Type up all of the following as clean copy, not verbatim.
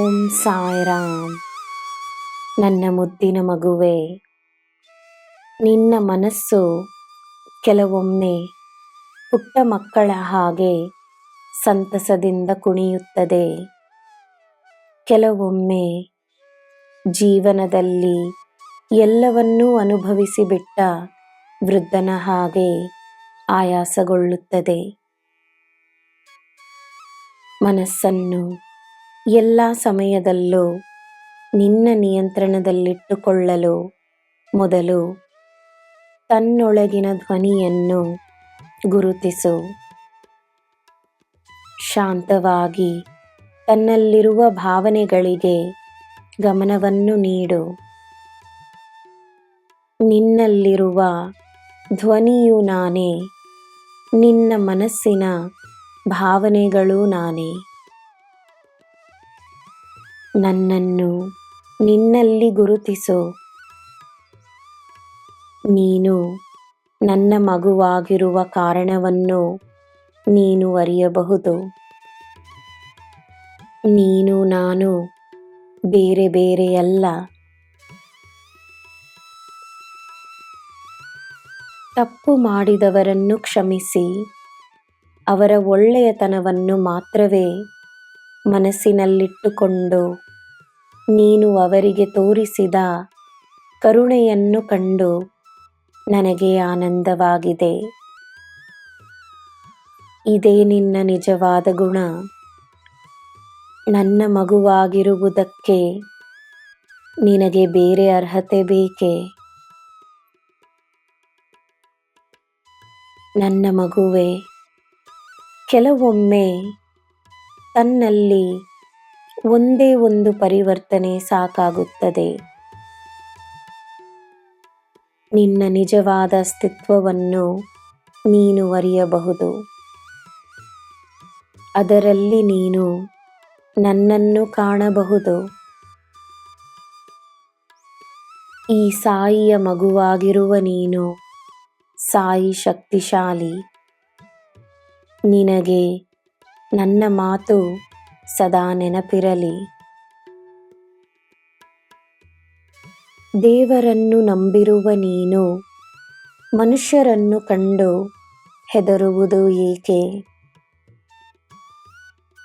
ಓಂ ಸಾಯಿರಾಮ್. ನನ್ನ ಮುದ್ದಿನ ಮಗುವೆ, ನಿನ್ನ ಮನಸ್ಸು ಕೆಲವೊಮ್ಮೆ ಪುಟ್ಟ ಮಕ್ಕಳ ಹಾಗೆ ಸಂತಸದಿಂದ ಕುಣಿಯುತ್ತದೆ. ಕೆಲವೊಮ್ಮೆ ಜೀವನದಲ್ಲಿ ಎಲ್ಲವನ್ನೂ ಅನುಭವಿಸಿಬಿಟ್ಟ ವೃದ್ಧನ ಹಾಗೆ ಆಯಾಸಗೊಳ್ಳುತ್ತದೆ. ಮನಸ್ಸನ್ನು ಎಲ್ಲ ಸಮಯದಲ್ಲೂ ನಿನ್ನ ನಿಯಂತ್ರಣದಲ್ಲಿಟ್ಟುಕೊಳ್ಳಲು ಮೊದಲು ತನ್ನೊಳಗಿನ ಧ್ವನಿಯನ್ನು ಗುರುತಿಸು. ಶಾಂತವಾಗಿ ತನ್ನಲ್ಲಿರುವ ಭಾವನೆಗಳಿಗೆ ಗಮನವನ್ನು ನೀಡು. ನಿನ್ನಲ್ಲಿರುವ ಧ್ವನಿಯು ನಾನೇ, ನಿನ್ನ ಮನಸ್ಸಿನ ಭಾವನೆಗಳು ನಾನೇ. ನನ್ನನ್ನು ನಿನ್ನಲ್ಲಿ ಗುರುತಿಸು. ನೀನು ನನ್ನ ಮಗುವಾಗಿರುವ ಕಾರಣವನ್ನು ನೀನು ಅರಿಯಬಹುದು. ನೀನು ನಾನು ಬೇರೆ ಬೇರೆಯಲ್ಲ. ತಪ್ಪು ಮಾಡಿದವರನ್ನು ಕ್ಷಮಿಸಿ, ಅವರ ಒಳ್ಳೆಯತನವನ್ನು ಮಾತ್ರವೇ ಮನಸ್ಸಿನಲ್ಲಿಟ್ಟುಕೊಂಡು ನೀನು ಅವರಿಗೆ ತೋರಿಸಿದ ಕರುಣೆಯನ್ನು ಕಂಡು ನನಗೆ ಆನಂದವಾಗಿದೆ. ಇದೇ ನಿನ್ನ ನಿಜವಾದ ಗುಣ. ನನ್ನ ಮಗುವಾಗಿರುವುದಕ್ಕೆ ನಿನಗೆ ಬೇರೆ ಅರ್ಹತೆ ಬೇಕೇ? ನನ್ನ ಮಗುವೆ, ಕೆಲವೊಮ್ಮೆ ತನ್ನಲ್ಲಿ ಒಂದೇ ಒಂದು ಪರಿವರ್ತನೆ ಸಾಕಾಗುತ್ತದೆ. ನಿನ್ನ ನಿಜವಾದ ಅಸ್ತಿತ್ವವನ್ನು ನೀನು ಅರಿಯಬಹುದು. ಅದರಲ್ಲಿ ನೀನು ನನ್ನನ್ನು ಕಾಣಬಹುದು. ಈ ಸಾಯಿಯ ಮಗುವಾಗಿರುವ ನೀನು ಸಾಯಿ ಶಕ್ತಿಶಾಲಿ. ನಿನಗೆ ನನ್ನ ಮಾತು ಸದಾ ನೆನಪಿರಲಿ. ದೇವರನ್ನು ನಂಬಿರುವ ನೀನು ಮನುಷ್ಯರನ್ನು ಕಂಡು ಹೆದರುವುದು ಏಕೆ?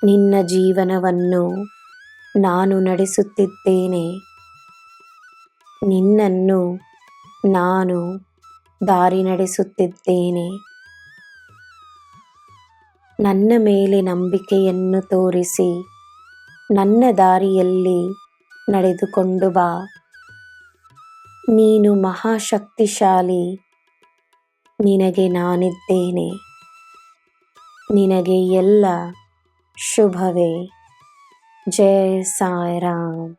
ನಿನ್ನ ಜೀವನವನ್ನು ನಾನು ನಡೆಸುತ್ತಿದ್ದೇನೆ. ನಿನ್ನನ್ನು ನಾನು ದಾರಿ ನಡೆಸುತ್ತಿದ್ದೇನೆ. ನನ್ನ ಮೇಲೆ ನಂಬಿಕೆಯನ್ನು ತೋರಿಸಿ ನನ್ನ ದಾರಿಯಲ್ಲಿ ನಡೆದುಕೊಂಡು ಬಾ. ನೀನು ಮಹಾಶಕ್ತಿಶಾಲಿ. ನಿನಗೆ ನಾನಿದ್ದೇನೆ. ನಿನಗೆ ಎಲ್ಲ ಶುಭವೇ. ಜೈ ಸಾಯಿರಾಮ್.